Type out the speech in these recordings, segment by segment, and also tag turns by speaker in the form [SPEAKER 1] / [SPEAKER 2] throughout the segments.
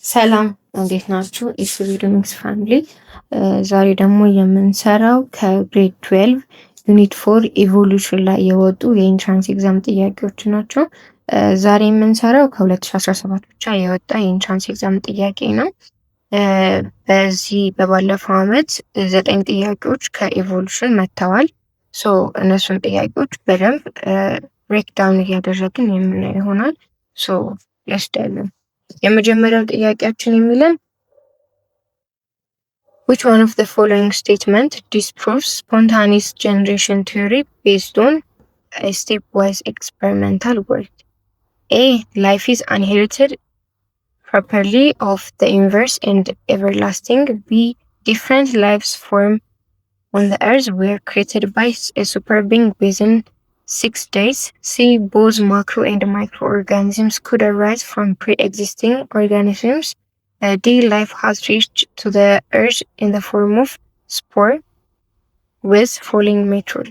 [SPEAKER 1] ሰላም እንዴት ናችሁ? ኢስቪድሚክስ ፋሚሊ ዛሬ ደግሞ የምንሰራው ከግሬድ 12 ዩኒት 4 ኢቮሉሽን ላይ የወጡ የኢንትራንስ ኤግዛም ጥያቄዎች ናቸው። ዛሬ የምንሰራው ከ2017 ብቻ የወጣ የኢንትራንስ ኤግዛም ጥያቄ ነው። በዚህ በባለፈው አመት 9 ጥያቄዎች ከኢቮሉሽን መጥተዋል። እነሱን ጥያቄዎች በደንብ ብሬክዳውን እያደረግን የምናየው ይሆናል። ያስዳለን። የመጀመሪያው ጥያቄያችን የሚለን which one of the following statement disproves spontaneous generation theory based on a stepwise experimental work? A. Life is inherited properly of the inverse and everlasting. B. Different lives form on the earth were created by a super being within 6 days. C. Both macro and microorganisms could arise from pre-existing organisms. D. Life has reached to the earth in the form of spore with falling meteor.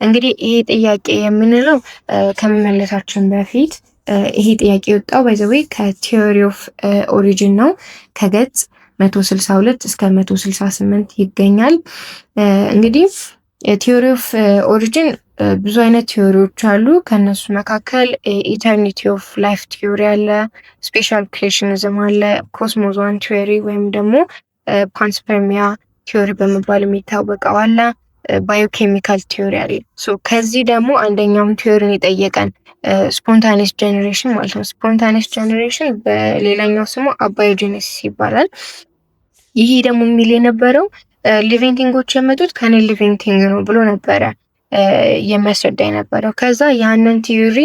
[SPEAKER 1] እንግዲህ ይሄ ጥያቄ የምንለው ከመመለሳችን በፊት ይሄ ጥያቄ የወጣው ባይዘዌ ከቲዮሪ ኦፍ ኦሪጂን ነው። ከገጽ 162 እስከ 168 ይገኛል። እንግዲህ ቲዮሪ ኦፍ ኦሪጂን ብዙ አይነት ቲዮሪዎች አሉ። ከነሱ መካከል ኢተርኒቲ ኦፍ ላይፍ ቲዮሪ አለ፣ ስፔሻል ክሬሽኒዝም አለ፣ ኮስሞዞን ቲዮሪ ወይም ደግሞ ፓንስፐርሚያ ቲዮሪ በመባል የሚታወቀው አለ፣ ባዮኬሚካል ቲዮሪ አለ። ከዚህ ደግሞ አንደኛውን ቲዮሪን የጠየቀን ስፖንታኒየስ ጀነሬሽን ማለት ነው። ስፖንታኒየስ ጀነሬሽን በሌላኛው ስሙ አባዮጀኔሲስ ይባላል። ይሄ ደግሞ የሚል የነበረው ሊቪንግ ቲንጎች የመጡት ከኔ ሊቪንግ ቲንግ ነው ብሎ ነበረ የሚያስረዳ የነበረው። ከዛ ያንን ቲዮሪ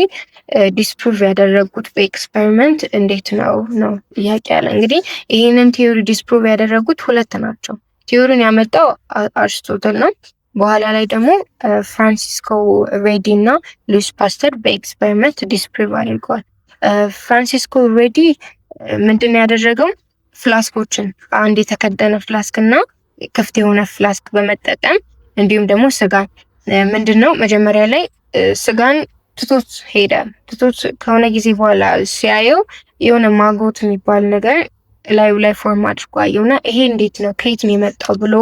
[SPEAKER 1] ዲስፕሩቭ ያደረጉት በኤክስፐሪመንት እንዴት ነው ጥያቄ ያለ። እንግዲህ ይህንን ቲዮሪ ዲስፕሩቭ ያደረጉት ሁለት ናቸው። ቲዮሪን ያመጣው አርስቶትል ነው። በኋላ ላይ ደግሞ ፍራንሲስኮ ሬዲ እና ሉዊስ ፓስተር በኤክስፐሪመንት ዲስፕሩቭ አድርገዋል። ፍራንሲስኮ ሬዲ ምንድን ያደረገው ፍላስኮችን አንድ የተከደነ ፍላስክ እና ክፍት የሆነ ፍላስክ በመጠቀም እንዲሁም ደግሞ ስጋን ምንድነው መጀመሪያ ላይ ስጋን ትቶት ሄደ። ትቶት ከሆነ ጊዜ በኋላ ሲያየው የሆነ ማጎት የሚባል ነገር ላዩ ላይ ፎርም አድርጎ አየውና ይሄ እንዴት ነው ከየት ነው የመጣው ብሎ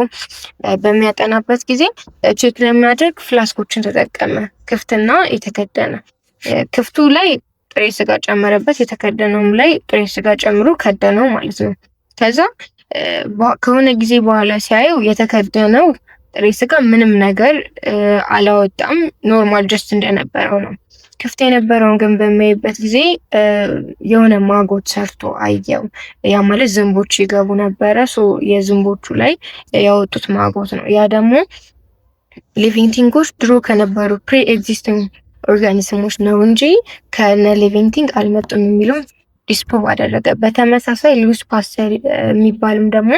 [SPEAKER 1] በሚያጠናበት ጊዜ ቼክ ለማድረግ ፍላስኮችን ተጠቀመ። ክፍትና የተከደነ፣ ክፍቱ ላይ ጥሬ ስጋ ጨመረበት፣ የተከደነውም ላይ ጥሬ ስጋ ጨምሮ ከደነው ማለት ነው። ከዛ ከሆነ ጊዜ በኋላ ሲያየው የተከደነው ጥሬ ስጋ ምንም ነገር አላወጣም፣ ኖርማል ጀስት እንደነበረው ነው። ክፍት የነበረውን ግን በሚያይበት ጊዜ የሆነ ማጎት ሰርቶ አየው። ያ ማለት ዝንቦች ይገቡ ነበረ። የዝንቦቹ ላይ ያወጡት ማጎት ነው። ያ ደግሞ ሊቪንግ ቲንጎች ድሮ ከነበሩ ፕሪ ኤግዚስቲንግ ኦርጋኒዝሞች ነው እንጂ ከነ ሊቪንግ ቲንግ አልመጡም የሚለው ዲስፕሩቭ አደረገ። በተመሳሳይ ሉዊስ ፓስተር የሚባልም ደግሞ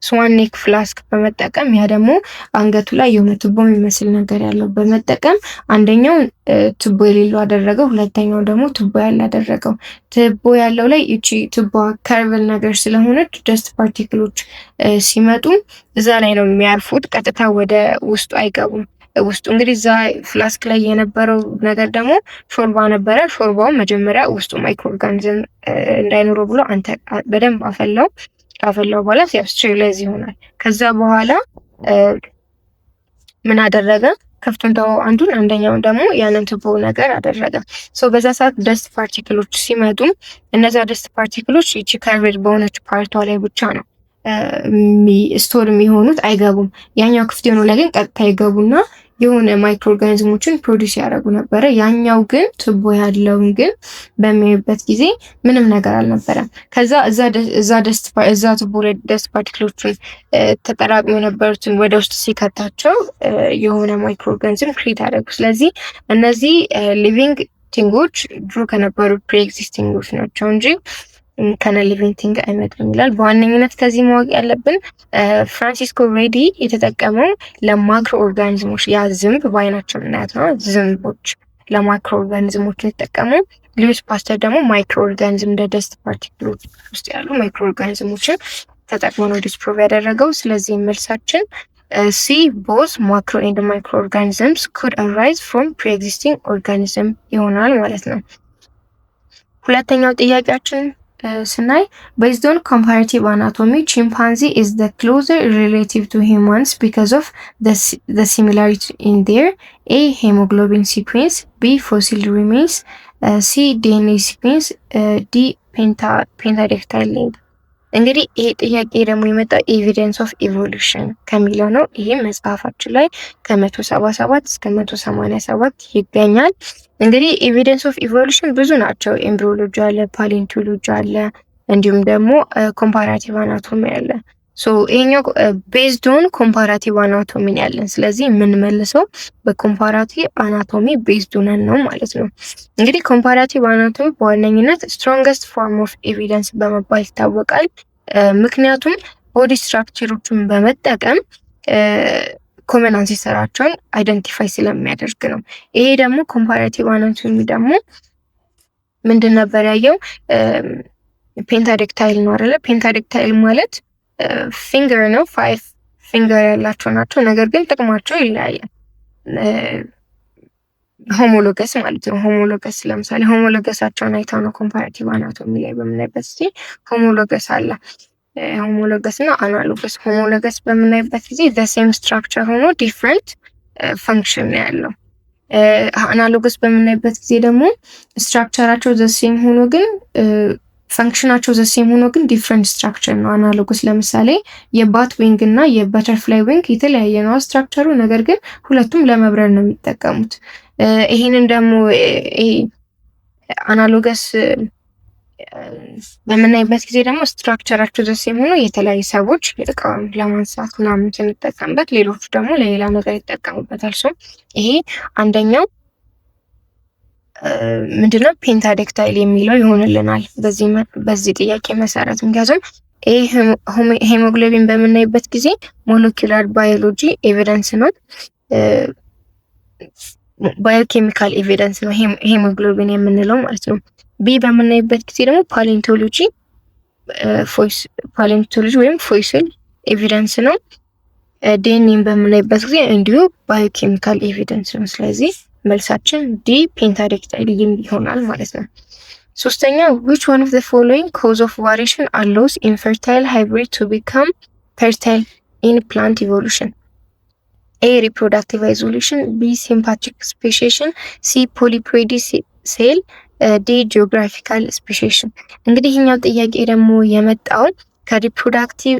[SPEAKER 1] ስዋን ኔክ ፍላስክ በመጠቀም ያ ደግሞ አንገቱ ላይ የሆነ ቱቦ የሚመስል ነገር ያለው በመጠቀም አንደኛው ቱቦ የሌለው አደረገው፣ ሁለተኛው ደግሞ ቱቦ ያለ አደረገው። ቱቦ ያለው ላይ እቺ ቱቦ ከርቭል ነገር ስለሆነች ጀስት ፓርቲክሎች ሲመጡ እዛ ላይ ነው የሚያርፉት፣ ቀጥታ ወደ ውስጡ አይገቡም። ውስጡ እንግዲህ እዛ ፍላስክ ላይ የነበረው ነገር ደግሞ ሾርባ ነበረ። ሾርባውን መጀመሪያ ውስጡ ማይክሮ ኦርጋኒዝም እንዳይኖረው ብሎ በደንብ አፈላው። ካፈላው በኋላ ስቴሪላይዝ ይሆናል። ከዛ በኋላ ምን አደረገ? ከፍቱን ተው አንደኛውን ደግሞ ያንን ቱቦ ነገር አደረገ። በዛ ሰዓት ደስት ፓርቲክሎች ሲመጡ እነዛ ደስት ፓርቲክሎች ይቺ ከርቭድ በሆነች ፓርቷ ላይ ብቻ ነው ስቶር የሚሆኑት፣ አይገቡም። ያኛው ክፍት የሆነው ላይ ግን ቀጥታ ይገቡና የሆነ ማይክሮ ኦርጋኒዝሞችን ፕሮዲስ ያደርጉ ነበረ። ያኛው ግን ቱቦ ያለውን ግን በሚያዩበት ጊዜ ምንም ነገር አልነበረም። ከዛ እዛ ቱቦ ላይ ደስት ፓርቲክሎችን ተጠራቅሞ የነበሩትን ወደ ውስጥ ሲከታቸው የሆነ ማይክሮ ኦርጋኒዝም ክሬት ያደርጉ። ስለዚህ እነዚህ ሊቪንግ ቲንጎች ድሮ ከነበሩ ፕሪ ኤግዚስቲንጎች ናቸው እንጂ ከነ ሊቪንግ ቲንግ አይመጡም ይላል። በዋነኝነት ከዚህ ማወቅ ያለብን ፍራንሲስኮ ሬዲ የተጠቀመው ለማክሮ ኦርጋኒዝሞች፣ ያ ዝንብ በአይናቸው ምናያት ነው፣ ዝንቦች ለማክሮ ኦርጋኒዝሞች የተጠቀመው። ሉዊስ ፓስተር ደግሞ ማይክሮ ኦርጋኒዝም እንደ ደስት ፓርቲክሎች ውስጥ ያሉ ማይክሮ ኦርጋኒዝሞችን ተጠቅሞ ነው ዲስፕሩቭ ያደረገው። ስለዚህ መልሳችን ሲ ቦዝ ማክሮ ኤንድ ማይክሮ ኦርጋኒዝምስ ኩድ አራይዝ ፍሮም ፕሪ ኤግዚስቲንግ ኦርጋኒዝም ይሆናል ማለት ነው። ሁለተኛው ጥያቄያችን ስናይ based on comparative anatomy chimpanzee is the closer relative to humans because of the similarity in their A hemoglobin sequence, B fossil remains, C DNA sequence, D pentadactyl link። እንግዲህ ይሄ ጥያቄ ደግሞ የመጣው ኤቪደንስ ኦፍ ኢቮሉሽን ከሚለው ነው። ይህም መጽሐፋችን ላይ ከ177 እስከ 187 ይገኛል። እንግዲህ ኤቪደንስ ኦፍ ኢቮሉሽን ብዙ ናቸው። ኤምብሪዮሎጂ አለ፣ ፓሊንቶሎጂ አለ፣ እንዲሁም ደግሞ ኮምፓራቲቭ አናቶሚ አለ። ሶ ይሄኛው ቤዝድ ኦን ኮምፓራቲቭ አናቶሚ ያለን፣ ስለዚህ የምንመልሰው በኮምፓራቲቭ አናቶሚ ቤዝድ ሆነን ነው ማለት ነው። እንግዲህ ኮምፓራቲቭ አናቶሚ በዋነኝነት ስትሮንገስት ፎርም ኦፍ ኤቪደንስ በመባል ይታወቃል። ምክንያቱም ቦዲ ስትራክቸሮችን በመጠቀም ኮመን አንሴስተራቸውን አይደንቲፋይ ስለሚያደርግ ነው። ይሄ ደግሞ ኮምፓራቲቭ አናቶሚ ደግሞ ምንድን ነበር ያየው? ፔንታዴክታይል ነው አይደለ? ፔንታዴክታይል ማለት ፊንገር ነው። 5 ፊንገር ያላቸው ናቸው። ነገር ግን ጥቅማቸው ይለያያል። ሆሞሎገስ ማለት ነው። ሆሞሎገስ ለምሳሌ ሆሞሎገሳቸውን አይተው ነው ኮምፓራቲቭ አናቶሚ ላይ በምናይበት ጊዜ ሆሞሎገስ አለ። ሆሞሎገስ እና አናሎገስ። ሆሞሎገስ በምናይበት ጊዜ the same structure ሆኖ different function ነው ያለው። አናሎገስ በምናይበት ጊዜ ደግሞ ስትራክቸራቸው the same ሆኖ ግን ፈንክሽናቸው the same ሆኖ ግን different structure ነው። አናሎገስ ለምሳሌ የባት ዊንግ እና የበተርፍላይ ዊንግ የተለያየ ነው ስትራክቸሩ፣ ነገር ግን ሁለቱም ለመብረር ነው የሚጠቀሙት። ይሄንን ደግሞ አናሎገስ በምናይበት ጊዜ ደግሞ ስትራክቸራቸው the same ሆኖ የተለያዩ ሰዎች እቃውን ለማንሳት ምናምን ስንጠቀምበት፣ ሌሎቹ ደግሞ ለሌላ ነገር ይጠቀሙበታል። ሶ ይሄ አንደኛው ምንድነው ፔንታዴክታይል የሚለው ይሆንልናል በዚህ ጥያቄ መሰረት። ምክንያቱም ይሄ ሄሞግሎቢን በምናይበት ጊዜ ሞለኪውላር ባዮሎጂ ኤቪደንስ ነው፣ ባዮኬሚካል ኤቪደንስ ነው ሄሞግሎቢን የምንለው ማለት ነው። ቢ በምናይበት ጊዜ ደግሞ ፓሊንቶሎጂ ወይም ፎሲል ኤቪደንስ ነው። ዲኤንኤን በምናይበት ጊዜ እንዲሁ ባዮኬሚካል ኤቪደንስ ነው። ስለዚህ መልሳችን ዲ ፔንታዴክታይል ይሆናል ማለት ነው። ሶስተኛ which one of the following cause of variation allows infertile hybrid to become fertile in plant evolution? A reproductive isolation, B sympatric speciation, C polyploidy cell, D geographical speciation። እንግዲህ ይሄኛው ጥያቄ ደግሞ የመጣው ከሪፕሮዳክቲቭ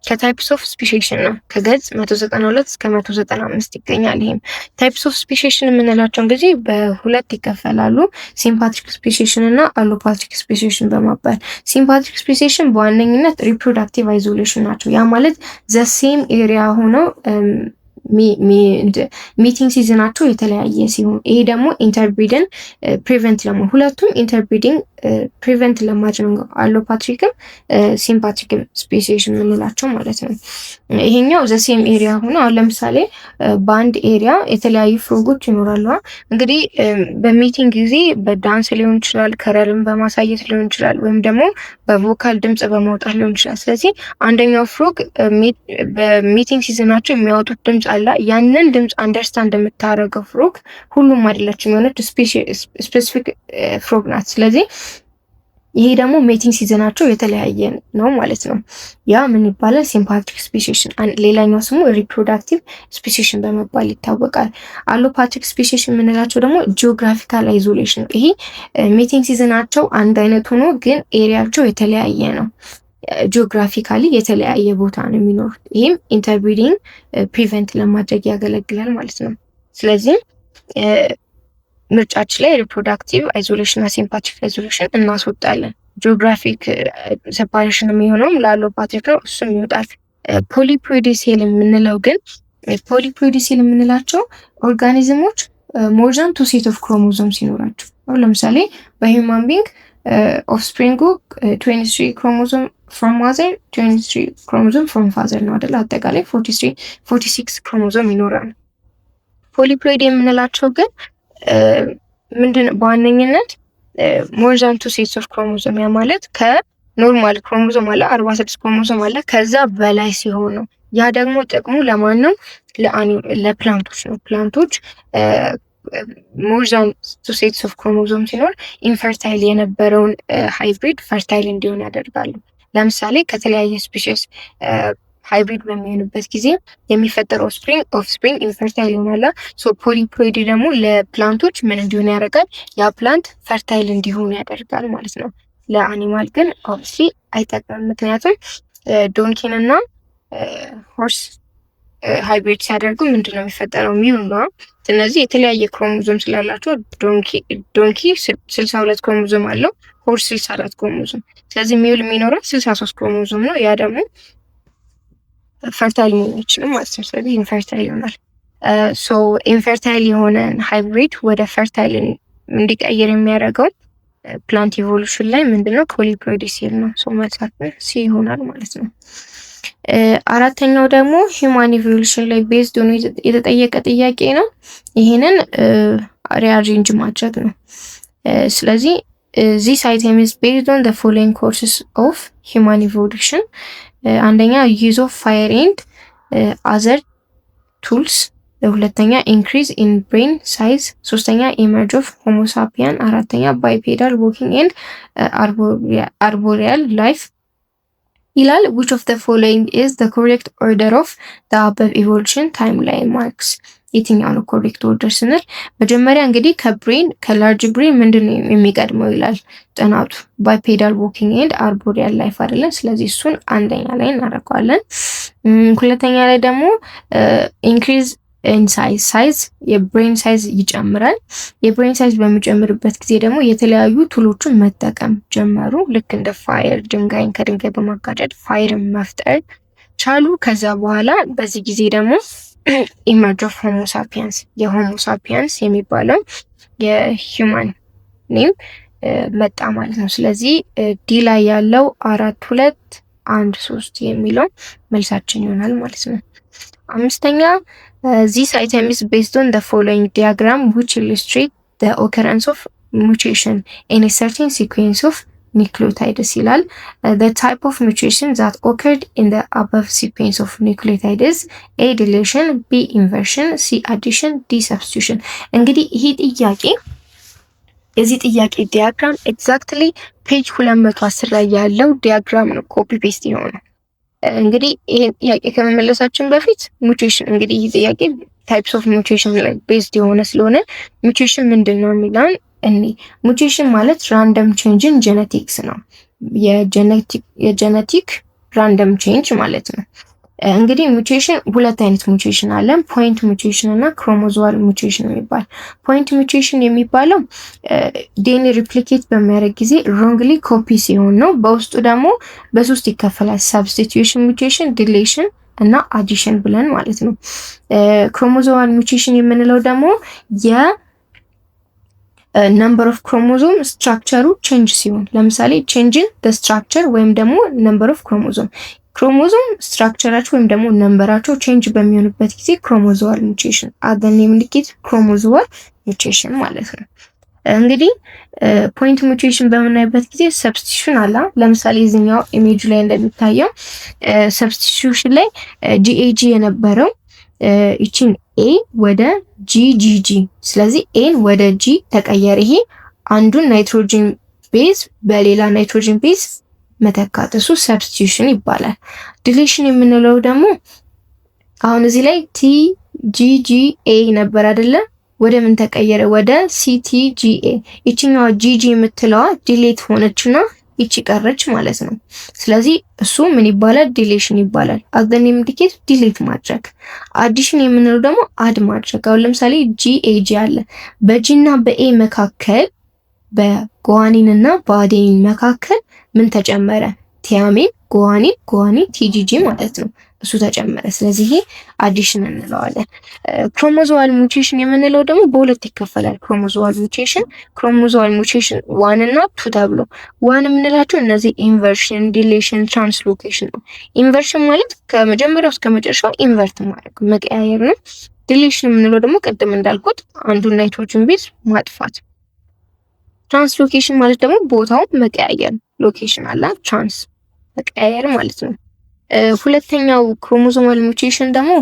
[SPEAKER 1] ከታይፕስ ኦፍ ስፔሺሽን ነው። ከገጽ 192 እስከ 195 ይገኛል። ይሄም ታይፕስ ኦፍ ስፔሺሽን የምንላቸው እንግዲህ በሁለት ይከፈላሉ፣ ሲምፓትሪክ ስፔሺሽን እና አሎፓትሪክ ስፔሺሽን በመባል። ሲምፓትሪክ ስፔሺሽን በዋነኝነት ሪፕሮዳክቲቭ አይዞሌሽን ናቸው። ያ ማለት ዘ ሴም ኤሪያ ሆነው ሚቲንግ ሲዝናቸው የተለያየ ሲሆን፣ ይሄ ደግሞ ኢንተርብሪድን ፕሪቨንት ለማ ሁለቱም ኢንተርብሪዲንግ ፕሪቨንት ለማድረግ ነው። አሎፓትሪክም ሲምፓትሪክ ስፔሲሽን የምንላቸው ማለት ነው። ይሄኛው ዘ ሴም ኤሪያ ሆኖ አሁን ለምሳሌ በአንድ ኤሪያ የተለያዩ ፍሮጎች ይኖራሉ። እንግዲህ በሚቲንግ ጊዜ በዳንስ ሊሆን ይችላል፣ ከለርን በማሳየት ሊሆን ይችላል፣ ወይም ደግሞ በቮካል ድምጽ በማውጣት ሊሆን ይችላል። ስለዚህ አንደኛው ፍሮግ በሚቲንግ ሲዝናቸው የሚያወጡት ድምጽ አለ። ያንን ድምጽ አንደርስታንድ የምታደርገው ፍሮግ ሁሉም አይደለችም፣ የሆነች ስፔሲፊክ ፍሮግ ናት። ስለዚህ ይሄ ደግሞ ሜቲንግ ሲዝናቸው የተለያየ ነው ማለት ነው። ያ ምን ይባላል? ሲምፓትሪክ ስፔሲሽን። ሌላኛው ስሙ ሪፕሮዳክቲቭ ስፔሲሽን በመባል ይታወቃል። አሎፓትሪክ ስፔሲሽን የምንላቸው ደግሞ ጂኦግራፊካል አይዞሌሽን። ይሄ ሜቲንግ ሲዝናቸው አንድ አይነት ሆኖ ግን ኤሪያቸው የተለያየ ነው። ጂኦግራፊካሊ የተለያየ ቦታ ነው የሚኖሩት። ይህም ኢንተርብሪዲንግ ፕሪቨንት ለማድረግ ያገለግላል ማለት ነው። ስለዚህ ምርጫችን ላይ ሪፕሮዳክቲቭ አይዞሌሽን እና ሲምፓትሪክ አይዞሌሽን እናስወጣለን። ጂኦግራፊክ ሴፓሬሽን የሚሆነውም ለአሎፓትሪክ ነው፣ እሱም ይወጣል። ፖሊፕሎይዲ ሴል የምንለው ግን ፖሊፕሎይዲ ሴል የምንላቸው ኦርጋኒዝሞች ሞር ዛን 2 ሴት ኦፍ ክሮሞዞም ሲኖራቸው፣ አሁን ለምሳሌ በሂውማን ቢንግ ኦፍስፕሪንጉ 23 ክሮሞዞም ፍሮም ማዘር 23 ክሮሞዞም ፍሮም ፋዘር ነው አይደል? አጠቃላይ 46 ክሮሞዞም ይኖራል። ፖሊፕሎይድ የምንላቸው ግን ምንድነው በዋነኝነት ሞር ዛን 2 ሴትስ ኦፍ ክሮሞዞም፣ ያ ማለት ከኖርማል ክሮሞዞም አለ 46 ክሮሞዞም አለ ከዛ በላይ ሲሆን ነው። ያ ደግሞ ጥቅሙ ለማን ነው? ለፕላንቶች ነው። ፕላንቶች ሞር ዛን ቱ ሴትስ ኦፍ ክሮሞዞም ሲኖር ኢንፈርታይል የነበረውን ሃይብሪድ ፈርታይል እንዲሆን ያደርጋሉ። ለምሳሌ ከተለያየ ስፔሽስ ሃይብሪድ በሚሆንበት ጊዜ የሚፈጠረው ኦፍስፕሪንግ ኢንፈርታይል ይሆናል። ሶ ፖሊፕሎይድ ደግሞ ለፕላንቶች ምን እንዲሆን ያደርጋል? ያ ፕላንት ፈርታይል እንዲሆን ያደርጋል ማለት ነው። ለአኒማል ግን ኦብቪስሊ አይጠቅምም። ምክንያቱም ዶንኪን እና ሆርስ ሃይብሪድ ሲያደርጉ ምንድን ነው የሚፈጠረው? ሚውል ነው። እነዚህ የተለያየ ክሮሞዞም ስላላቸው ዶንኪ 62 ክሮሞዞም አለው፣ ሆርስ 64 ክሮሞዞም። ስለዚህ ሚውል የሚኖረው 63 ክሮሞዞም ነው። ያ ደግሞ ፈርታይል መሆን አይችልም ማለት ነው። ስለዚህ ኢንፈርታይል ይሆናል። ሶ ኢንፈርታይል የሆነን ሃይብሪድ ወደ ፈርታይል እንዲቀይር የሚያደርገው ፕላንት ኢቮሉሽን ላይ ምንድነው? ፖሊፕሎይድ ሴል ነው። ሶ መልሳችን ሲ ይሆናል ማለት ነው። አራተኛው ደግሞ ሂውማን ኢቮሉሽን ላይ ቤዝድ ሆኖ የተጠየቀ ጥያቄ ነው። ይሄንን ሪአሬንጅ ማድረግ ነው። ስለዚህ this item is based on the following courses of human evolution. አንደኛ use of fire and other tools፣ ሁለተኛ increase in brain size፣ ሶስተኛ emerge of homo sapien፣ አራተኛ bipedal walking and arboreal life ይላል። which of the following is the correct order of the above evolution timeline marks? የትኛው ነው ኮሬክት ኦርደር ስንል መጀመሪያ እንግዲህ ከላርጅ ብሬን ምንድነው የሚቀድመው ይላል ጥናቱ። ባይፔዳል ዎኪንግ ኤንድ አርቦሪያል ላይፍ አይደለ? ስለዚህ እሱን አንደኛ ላይ እናደርገዋለን። ሁለተኛ ላይ ደግሞ ኢንክሪዝ ኢን ሳይዝ የብሬን ሳይዝ ይጨምራል። የብሬን ሳይዝ በሚጨምርበት ጊዜ ደግሞ የተለያዩ ቱሎችን መጠቀም ጀመሩ። ልክ እንደ ፋየር፣ ድንጋይን ከድንጋይ በማጋጨት ፋየርን መፍጠር ቻሉ። ከዛ በኋላ በዚህ ጊዜ ደግሞ ኢመርጅ ኦፍ ሆሞ ሳፒየንስ የሆሞ ሳፒየንስ የሚባለው የሂውማን ኔም መጣ ማለት ነው። ስለዚህ ዲ ላይ ያለው 4 2 1 3 የሚለው መልሳችን ይሆናል ማለት ነው። አምስተኛ this item is based on the following diagram which illustrate the occurrence of mutation in a certain sequence of nucleotides ይላል። the type of mutation that occurred in the above sequence of nucleotides A deletion፣ B inversion፣ C addition፣ D substitution። እንግዲህ ይሄ ጥያቄ የዚህ ጥያቄ ዲያግራም ኤግዛክትሊ ፔጅ 210 ላይ ያለው ዲያግራም ነው ኮፒ ፔስት የሆነው። እንግዲህ ይሄን ጥያቄ ከመመለሳችን በፊት ሙቴሽን እንግዲህ ይህ ጥያቄ ታይፕስ ኦፍ ሙቴሽን ላይ ቤዝድ የሆነ ስለሆነ ሙቴሽን ምንድነው የሚለውን ሙቴሽን ማለት ራንደም ቼንጅ ኢን ጄኔቲክስ ነው። የጄኔቲክ ራንደም ቼንጅ ማለት ነው። እንግዲህ ሙቴሽን ሁለት አይነት ሙቴሽን አለ፣ ፖይንት ሙቴሽን እና ክሮሞዞማል ሙቴሽን የሚባል። ፖይንት ሙቴሽን የሚባለው ዲኤንኤ ሪፕሊኬት በሚያደርግ ጊዜ ሮንግሊ ኮፒ ሲሆን ነው። በውስጡ ደግሞ በሶስት ይከፈላል፣ ሰብስቲቲዩሽን ሙቴሽን፣ ዲሌሽን እና አዲሽን ብለን ማለት ነው። ክሮሞዞማል ሙቴሽን የምንለው ደግሞ ነምበር ኦፍ ክሮሞዞም ስትራክቸሩ ቼንጅ ሲሆን፣ ለምሳሌ ቼንጅን ስትራክቸር ወይም ደግሞ ነምበር ኦፍ ክሮሞዞም ስትራክቸራቸው ወይም ደግሞ ነምበራቸው ቼንጅ በሚሆንበት ጊዜ ክሮሞዞማል ሙቴሽን አዘን ኢንዲኬት ክሮሞዞማል ሙቴሽን ማለት ነው። እንግዲህ ፖይንት ሙቴሽን በምናይበት ጊዜ ሰብስቲቱሽን አለ። ለምሳሌ እዚህኛው ኢሜጅ ላይ እንደሚታየው ሰብስቲቱሽን ላይ ጂኤጂ የነበረው ይቺን ኤ ወደ ጂጂጂ፣ ስለዚህ ኤን ወደ ጂ ተቀየረ። ይሄ አንዱን ናይትሮጅን ቤዝ በሌላ ናይትሮጅን ቤዝ መተካት፣ እሱ ሰብስቲቱሽን ይባላል። ዲሌሽን የምንለው ደግሞ አሁን እዚህ ላይ ቲጂጂኤ ነበር አይደለ? ወደ ምን ተቀየረ? ወደ ሲቲጂኤ። ይችኛዋ ጂጂ የምትለዋ ዲሌት ሆነችና ይቺ ቀረች ማለት ነው። ስለዚህ እሱ ምን ይባላል? ዲሌሽን ይባላል። አዘን ኢንዲኬት ዲሌት ማድረግ። አዲሽን የምንለው ደግሞ አድ ማድረግ። አሁን ለምሳሌ ጂኤጂ አለ። በጂ እና በኤ መካከል በጓኒን እና በአዴኒን መካከል ምን ተጨመረ? ቲያሚን፣ ጓኒን ቲጂጂ ማለት ነው። እሱ ተጨመረ። ስለዚህ ይሄ አዲሽን እንለዋለን። ክሮሞዞማል ሙቴሽን የምንለው ደግሞ በሁለት ይከፈላል። ክሮሞዞማል ሙቴሽን 1 እና 2 ተብሎ። 1 የምንላቸው እነዚህ ኢንቨርሽን፣ ዲሌሽን፣ ትራንስሎኬሽን ነው። ኢንቨርሽን ማለት ከመጀመሪያው እስከ መጨረሻው ኢንቨርት ማድረግ መቀያየር ነው። ዲሌሽን የምንለው ደግሞ ቅድም እንዳልኩት አንዱን ናይትሮጅን ቤዝ ማጥፋት። ትራንስሎኬሽን ማለት ደግሞ ቦታውን መቀያየር፣ ሎኬሽን አለ ትራንስ መቀያየር ማለት ነው። ሁለተኛው ክሮሞዞማል ሙቴሽን ደግሞ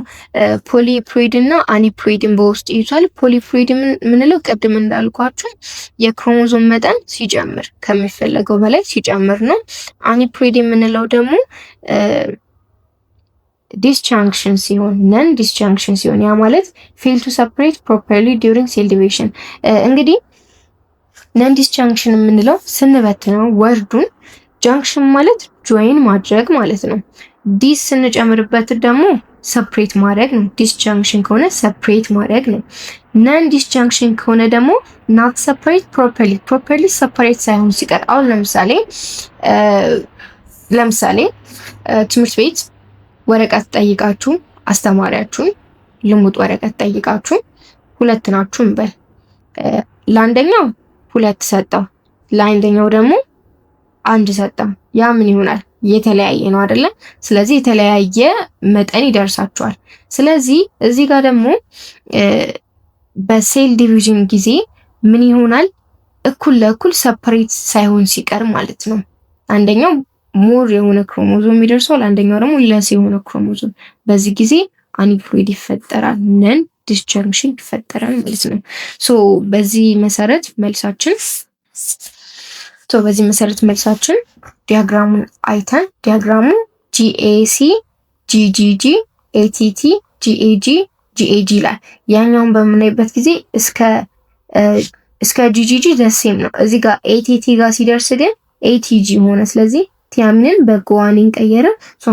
[SPEAKER 1] ፖሊፕሎይድ እና አኒፕሎይድን በውስጥ ይዟል። ፖሊፕሎይድ ምንለው ቅድም እንዳልኳችሁ የክሮሞዞም መጠን ሲጨምር ከሚፈለገው በላይ ሲጨምር ነው። አኒፕሎይድ የምንለው ደግሞ ዲስጃንክሽን ሲሆን ነን ዲስጃንክሽን ሲሆን ያ ማለት ፌል ቱ ሰፕሬት ፕሮፐርሊ ዲዩሪንግ ሴል ዲቪዥን። እንግዲህ ነን ዲስጃንክሽን የምንለው ስንበትነው ወርዱን ጃንክሽን ማለት ጆይን ማድረግ ማለት ነው። ዲስ ስንጨምርበት ደግሞ ሰፕሬት ማድረግ ነው። ዲስጃንክሽን ከሆነ ሰፕሬት ማድረግ ነው። ነን ዲስጃንክሽን ከሆነ ደግሞ ናት ሰፕሬት ፕሮፐርሊ ሰፕሬት ሳይሆን ሲቀር አሁን ለምሳሌ ትምህርት ቤት ወረቀት ጠይቃችሁ አስተማሪያችሁን ልሙጥ ወረቀት ጠይቃችሁ ሁለት ናችሁ እንበል። ለአንደኛው ሁለት ሰጠው፣ ለአንደኛው ደግሞ አንድ ሰጠው። ያ ምን ይሆናል? የተለያየ ነው አይደለ? ስለዚህ የተለያየ መጠን ይደርሳቸዋል። ስለዚህ እዚህ ጋር ደግሞ በሴል ዲቪዥን ጊዜ ምን ይሆናል? እኩል ለእኩል ሰፐሬት ሳይሆን ሲቀር ማለት ነው። አንደኛው ሞር የሆነ ክሮሞዞም ይደርሰዋል፣ አንደኛው ደግሞ ለስ የሆነ ክሮሞዞም። በዚህ ጊዜ አኒፕሎይድ ይፈጠራል፣ ነን ዲስጃንክሽን ይፈጠራል ማለት ነው። በዚህ መሰረት መልሳችን ዲያግራሙን አይተን ዲያግራሙ GAC GGG ATT GAG GAG ላይ ያኛውን በምናይበት ጊዜ እስከ GGG ደሴም ነው። እዚህ ጋር ATT ጋር ሲደርስ ግን ATG ሆነ። ስለዚህ ቲያምንን በጓኒን ቀየረ።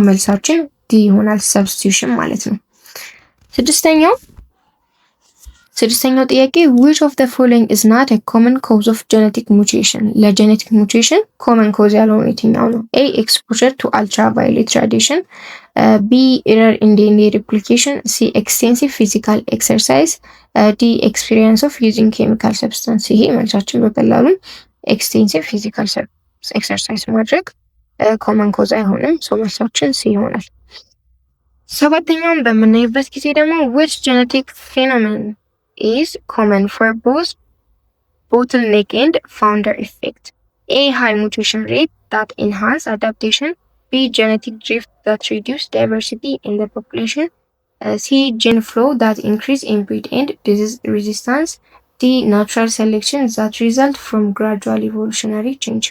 [SPEAKER 1] መልሳችን ዲ ይሆናል፣ ሰብስቲቱሽን ማለት ነው። ስድስተኛው ጥያቄ which of the following is not a common cause of genetic mutation? ለጄኔቲክ ሙቴሽን ኮመን ኮዝ ያልሆነ የትኛው ነው? A exposure to ultraviolet radiation, B error in DNA replication, C extensive physical exercise, D experience of using chemical substance። ይሄ መልሳችን በቀላሉ extensive physical exercise ማድረግ ኮመን ኮዝ አይሆንም። መልሳችን C ይሆናል። ሰባተኛውን በምናይበት ጊዜ ደግሞ which genetic phenomenon is common for both bottleneck and founder effect? A high mutation rate that enhance adaptation, B genetic drift that reduce diversity in the population, C gene flow that increase inbreed and disease resistance, D natural selection that result from gradual evolutionary change።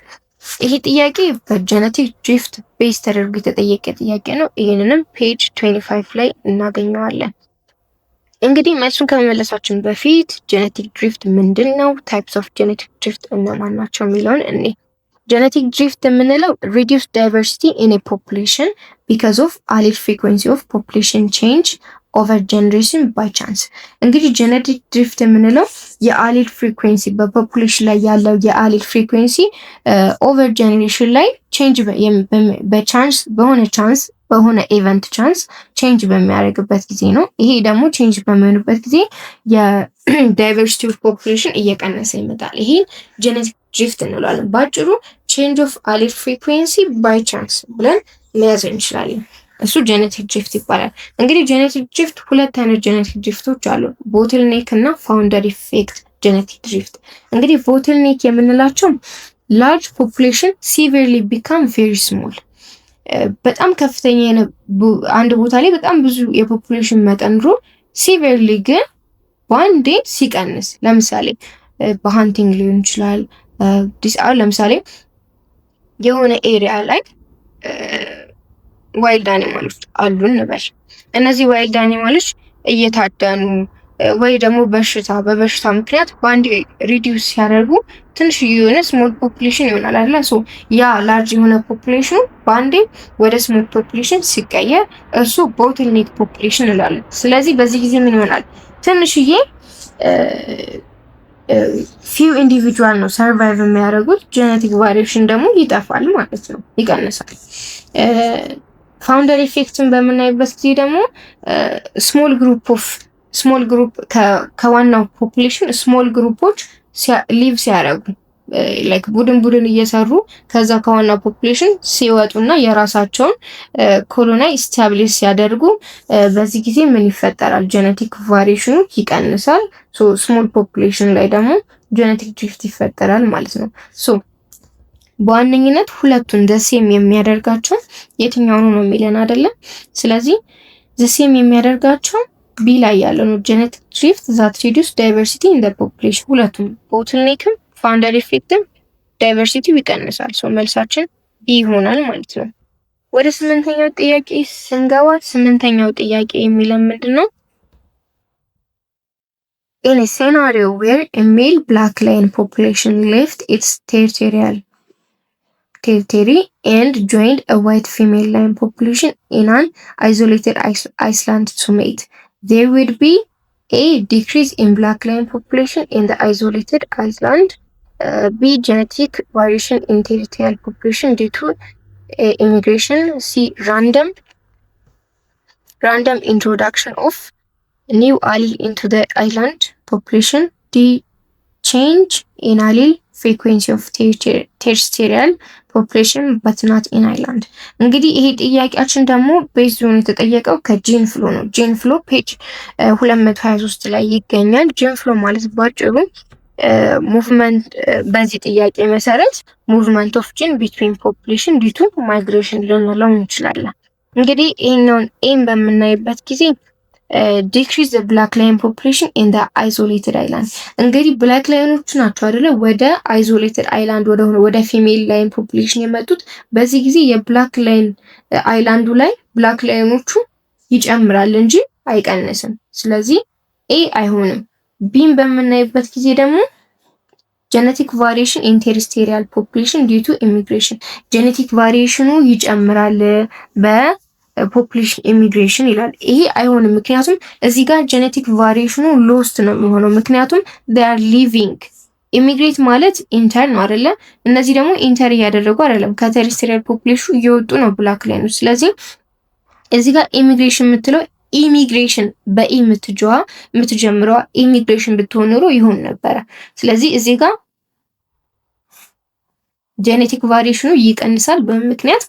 [SPEAKER 1] ይሄ ጥያቄ በጄኔቲክ ድሪፍት ቤዝ ተደርጎ የተጠየቀ ጥያቄ ነው። ይህንንም ፔጅ 25 ላይ እናገኘዋለን። እንግዲህ መልሱን ከመመለሳችን በፊት ጄኔቲክ ድሪፍት ምንድን ነው፣ ታይፕስ ኦፍ ጄኔቲክ ድሪፍት እነማን ናቸው የሚለውን እኔ ጄኔቲክ ድሪፍት የምንለው ሪዲዩስ ዳይቨርሲቲ ኢን ኤ ፖፑሌሽን ቢካዝ ኦፍ አሊድ ፍሪኩዌንሲ ኦፍ ፖፑሌሽን ቼንጅ ኦቨር ጀነሬሽን ባይ ቻንስ። እንግዲህ ጄኔቲክ ድሪፍት የምንለው የአሊድ ፍሪኩዌንሲ በፖፑሌሽን ላይ ያለው የአሊድ ፍሪኩዌንሲ ኦቨር ጀነሬሽን ላይ ቼንጅ በቻንስ በሆነ ኢቨንት ቻንስ ቼንጅ በሚያደርግበት ጊዜ ነው። ይሄ ደግሞ ቼንጅ በሚሆንበት ጊዜ የዳይቨርሲቲ ኦፍ ፖፑሌሽን እየቀነሰ ይመጣል። ይሄ ጄኔቲክ ድሪፍት እንለዋለን። ባጭሩ ቼንጅ ኦፍ አሊድ ፍሪኩዌንሲ ባይ ቻንስ ብለን መያዝ እንችላለን። እሱ ጄኔቲክ ድሪፍት ይባላል። እንግዲህ ጄኔቲክ ድሪፍት ሁለት አይነት ጄኔቲክ ድሪፍቶች አሉ፣ ቦትልኔክ እና ፋውንደር ኢፌክት ጄኔቲክ ድሪፍት። እንግዲህ ቦትልኔክ የምንላቸው ላርጅ ፖፑሌሽን ሲቪርሊ ቢካም ቬሪ ስሞል፣ በጣም ከፍተኛ አንድ ቦታ ላይ በጣም ብዙ የፖፑሌሽን መጠን ኑሮ ሲቪርሊ ግን በአንዴ ሲቀንስ፣ ለምሳሌ በሃንቲንግ ሊሆን ይችላል። ለምሳሌ የሆነ ኤሪያ ላይ ዋይልድ አኒማሎች አሉ እንበል። እነዚህ ዋይልድ አኒማሎች እየታደኑ ወይ ደግሞ በበሽታ ምክንያት በአንድ ሪዲዩስ ሲያደርጉ ትንሽ የሆነ ስሞል ፖፑሌሽን ይሆናል አይደል? ያ ላርጅ የሆነ ፖፑሌሽኑ በአንዴ ወደ ስሞል ፖፑሌሽን ሲቀየር እሱ ቦትልኔክ ፖፑሌሽን እንላለን። ስለዚህ በዚህ ጊዜ ምን ይሆናል? ትንሽዬ ፊው ኢንዲቪጁዋል ነው ሰርቫይቭ የሚያደርጉት። ጄኔቲክ ቫሪዬሽን ደግሞ ይጠፋል ማለት ነው፣ ይቀንሳል። ፋውንደር ኢፌክትን በምናይበት ጊዜ ደግሞ ስሞል ግሩፕ ከዋናው ፖፑሌሽን ስሞል ግሩፖች ሊቭ ሲያደርጉ ላይክ ቡድን እየሰሩ ከዛ ከዋናው ፖፑሌሽን ሲወጡና የራሳቸውን ኮሎናይ ስታብሊሽ ሲያደርጉ በዚህ ጊዜ ምን ይፈጠራል? ጄኔቲክ ቫሪዬሽኑ ይቀንሳል። ስሞል ፖፑሌሽን ላይ ደግሞ ጄኔቲክ ድሪፍት ይፈጠራል ማለት ነው። በዋነኝነት ሁለቱን ዘሴም የሚያደርጋቸው የትኛው ነው የሚለን አይደለም። ስለዚህ ዘሴም የሚያደርጋቸው ቢ ላይ ያለው ነው ጄኔቲክ ድሪፍት ዛት ሪዲዩስ ዳይቨርሲቲ ኢን ዘ ፖፑሌሽን። ሁለቱም ቦትልኔክም ፋውንደር ኢፌክትም ዳይቨርሲቲው ይቀንሳል። ሶ መልሳችን ቢ ይሆናል ማለት ነው። ወደ 8ኛው ጥያቄ ስንገባ 8ኛው ጥያቄ የሚለን ምንድነው? In a scenario where a male black lion population left its territory and joined a white female lion population in an isolated island to mate, there would be a decrease in black lion population in the isolated island, B genetic variation in territorial population due to immigration, C random introduction of new allele into the island population, D change in allele frequency of terrestrial population but not in island። እንግዲህ ይሄ ጥያቄያችን ደግሞ ቤዝ ዞን የተጠየቀው ከጂን ፍሎ ነው። ጂን ፍሎ ፔጅ 223 ላይ ይገኛል። ጂን ፍሎ ማለት ባጭሩ ሙቭመንት፣ በዚህ ጥያቄ መሰረት ሙቭመንት ኦፍ ጂን ቢትዊን ፖፑሌሽን ዲቱ ማይግሬሽን ልንለው እንችላለን። እንግዲህ ይሄኛውን ኤም በምናይበት ጊዜ ዲክሪዝ ዘ ብላክ ላይን ፖፑሌሽን ኢን ዘ አይሶሌትድ አይላንድ። እንግዲህ ብላክ ላይኖቹ ናቸው አይደለ ወደ አይሶሌትድ አይላንድ ወደ ፊሜል ላይን ፖፑሌሽን የመጡት። በዚህ ጊዜ የብላክ ላይን አይላንዱ ላይ ብላክ ላይኖቹ ይጨምራል እንጂ አይቀንስም። ስለዚህ ኤ አይሆንም። ቢን በምናይበት ጊዜ ደግሞ ጄኔቲክ ቫሪዬሽን ኢን ቴሪስቴሪያል ፖፑሌሽን ዲዩ ቱ ኢሚግሬሽን፣ ጄኔቲክ ቫሪዬሽኑ ይጨምራል በፖፑሌሽን ኢሚግሬሽን ይላል። ይሄ አይሆንም፣ ምክንያቱም እዚህ ጋር ጄኔቲክ ቫሪዬሽኑ ሎስት ነው የሚሆነው። ምክንያቱም they are living ኢሚግሬት ማለት ኢንተር ነው አይደለ? እነዚህ ደግሞ ኢንተር እያደረጉ አይደለም፣ ከቴሪስቴሪያል ፖፑሌሽኑ እየወጡ ነው ብላክ ላይ ነው። ስለዚህ እዚህ ጋር ኢሚግሬሽን የምትለው ኢሚግሬሽን በኢ የምትጀምረዋ ኢሚግሬሽን ብትሆን ኖሮ ይሆን ነበረ። ስለዚህ እዚህ ጋር ጄኔቲክ ቫሪዬሽኑ ይቀንሳል በምክንያት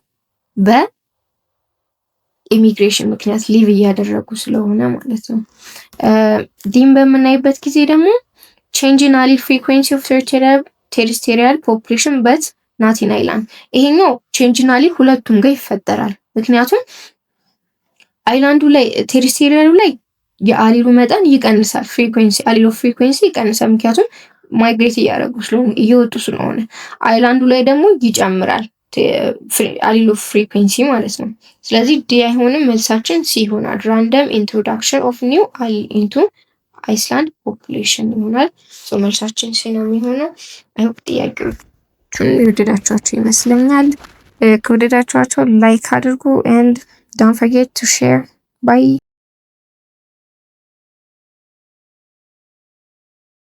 [SPEAKER 1] በኢሚግሬሽን ምክንያት ሊቭ እያደረጉ ስለሆነ ማለት ነው። ዲን በምናይበት ጊዜ ደግሞ ቼንጅ ኢን አሊል ፍሪኩዌንሲ ኦፍ ቴሪስቴሪያል ፖፑሌሽን በት ናት ኢን አይላንድ። ይሄኛው ቼንጅ ኢን አሊል ሁለቱም ጋር ይፈጠራል። ምክንያቱም አይላንዱ ላይ ቴሪስቴሪያሉ ላይ የአሊሉ መጠን ይቀንሳል፣ ፍሪኩዌንሲ አሊል ኦፍ ፍሪኩዌንሲ ይቀንሳል። ምክንያቱም ማይግሬት እያደረጉ ስለሆነ እየወጡ ስለሆነ። አይላንዱ ላይ ደግሞ ይጨምራል አሊል ኦፍ ፍሪኩዌንሲ ማለት ነው። ስለዚህ ዲ አይሆንም፣ መልሳችን ሲ ይሆናል። ራንደም ኢንትሮዳክሽን ኦፍ ኒው አሊል ኢንቱ አይስላንድ ፖፑሌሽን ይሆናል። ሶ መልሳችን ሲ ነው የሚሆነው። አይሆፕ ጥያቄዎቹን የወደዳችኋቸው ይመስለኛል። ከወደዳችኋቸው ላይክ አድርጉ and don't forget to share. Bye.